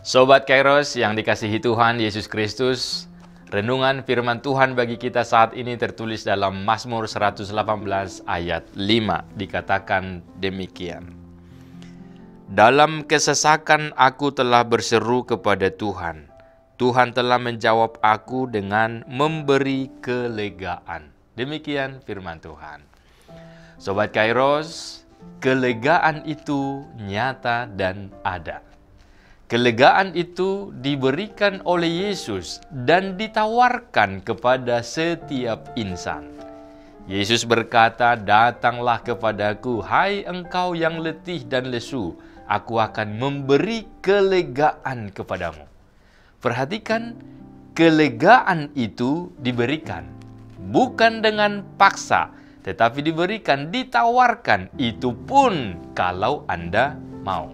Sobat Kairos yang dikasihi Tuhan Yesus Kristus, renungan firman Tuhan bagi kita saat ini tertulis dalam Mazmur 118 ayat 5, dikatakan demikian. Dalam kesesakan aku telah berseru kepada Tuhan. Tuhan telah menjawab aku dengan memberi kelegaan. Demikian firman Tuhan. Sobat Kairos, kelegaan itu nyata dan ada. Kelegaan itu diberikan oleh Yesus dan ditawarkan kepada setiap insan. Yesus berkata, "Datanglah kepadaku, hai engkau yang letih dan lesu, aku akan memberi kelegaan kepadamu." Perhatikan, kelegaan itu diberikan, bukan dengan paksa, tetapi diberikan, ditawarkan, itu pun kalau Anda mau.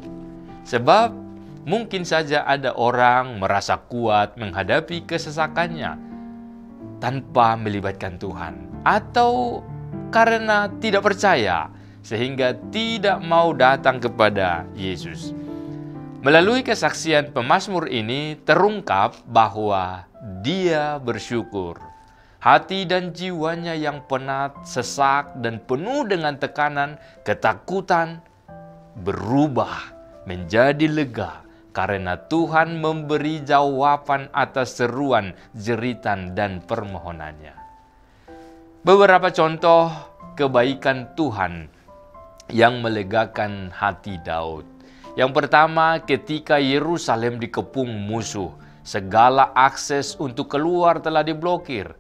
Sebab mungkin saja ada orang merasa kuat menghadapi kesesakannya tanpa melibatkan Tuhan, atau karena tidak percaya sehingga tidak mau datang kepada Yesus. Melalui kesaksian pemazmur ini terungkap bahwa dia bersyukur. Hati dan jiwanya yang penat, sesak, dan penuh dengan tekanan, ketakutan berubah menjadi lega karena Tuhan memberi jawaban atas seruan, jeritan, dan permohonannya. Beberapa contoh kebaikan Tuhan yang melegakan hati Daud. Yang pertama, ketika Yerusalem dikepung musuh, segala akses untuk keluar telah diblokir.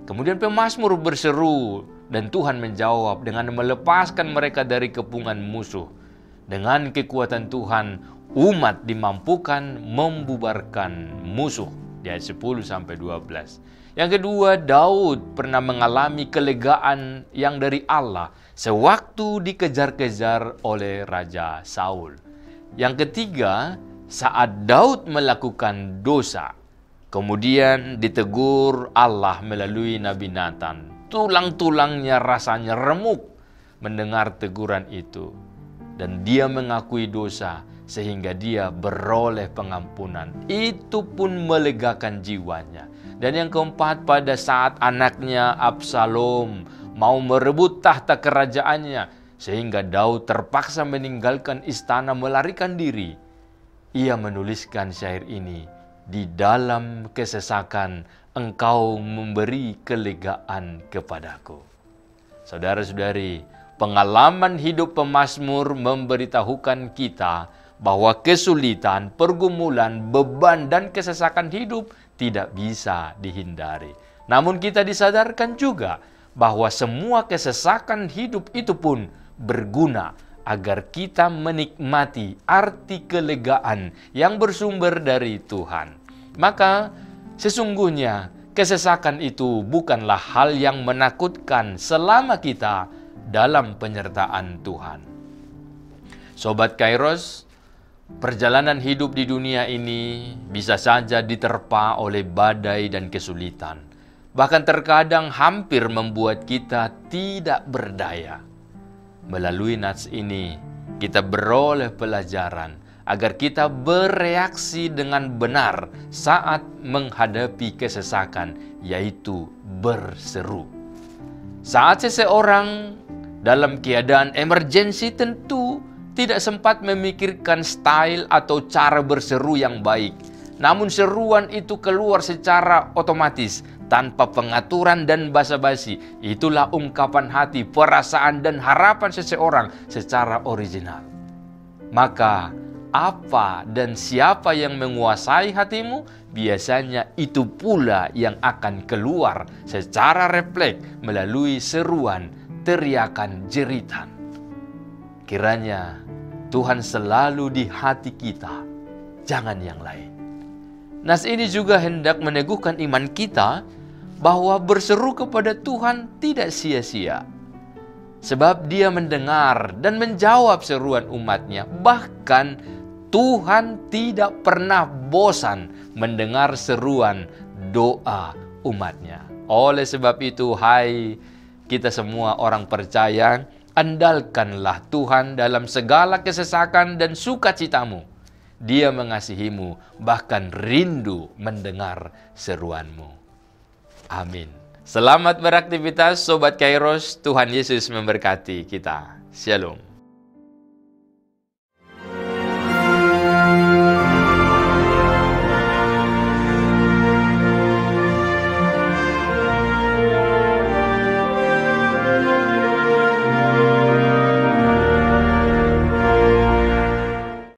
Kemudian pemazmur berseru dan Tuhan menjawab dengan melepaskan mereka dari kepungan musuh. Dengan kekuatan Tuhan, umat dimampukan membubarkan musuh. Di ayat 10-12. Yang kedua, Daud pernah mengalami kelegaan yang dari Allah sewaktu dikejar-kejar oleh Raja Saul. Yang ketiga, saat Daud melakukan dosa, kemudian ditegur Allah melalui Nabi Nathan. Tulang-tulangnya rasanya remuk mendengar teguran itu. Dan dia mengakui dosa sehingga dia beroleh pengampunan. Itu pun melegakan jiwanya. Dan yang keempat, pada saat anaknya Absalom mau merebut tahta kerajaannya, sehingga Daud terpaksa meninggalkan istana melarikan diri. Ia menuliskan syair ini, "Di dalam kesesakan engkau memberi kelegaan kepadaku." Saudara-saudari, pengalaman hidup pemazmur memberitahukan kita bahwa kesulitan, pergumulan, beban, dan kesesakan hidup tidak bisa dihindari. Namun kita disadarkan juga bahwa semua kesesakan hidup itu pun berguna agar kita menikmati arti kelegaan yang bersumber dari Tuhan. Maka sesungguhnya kesesakan itu bukanlah hal yang menakutkan selama kita dalam penyertaan Tuhan. Sobat Kairos, perjalanan hidup di dunia ini bisa saja diterpa oleh badai dan kesulitan. Bahkan terkadang hampir membuat kita tidak berdaya. Melalui nats ini, kita beroleh pelajaran agar kita bereaksi dengan benar saat menghadapi kesesakan, yaitu berseru. Saat seseorang dalam keadaan emergensi tentu tidak sempat memikirkan style atau cara berseru yang baik. Namun seruan itu keluar secara otomatis, tanpa pengaturan dan basa-basi. Itulah ungkapan hati, perasaan, dan harapan seseorang secara original. Maka, apa dan siapa yang menguasai hatimu, biasanya itu pula yang akan keluar secara refleks melalui seruan, teriakan, jeritan. Kiranya Tuhan selalu di hati kita, jangan yang lain. Nas ini juga hendak meneguhkan iman kita bahwa berseru kepada Tuhan tidak sia-sia. Sebab Dia mendengar dan menjawab seruan umatnya. Bahkan Tuhan tidak pernah bosan mendengar seruan doa umatnya. Oleh sebab itu, hai kita semua orang percaya, andalkanlah Tuhan dalam segala kesesakan dan sukacitamu. Dia mengasihimu, bahkan rindu mendengar seruanmu. Amin. Selamat beraktivitas Sobat Kairos, Tuhan Yesus memberkati kita. Shalom.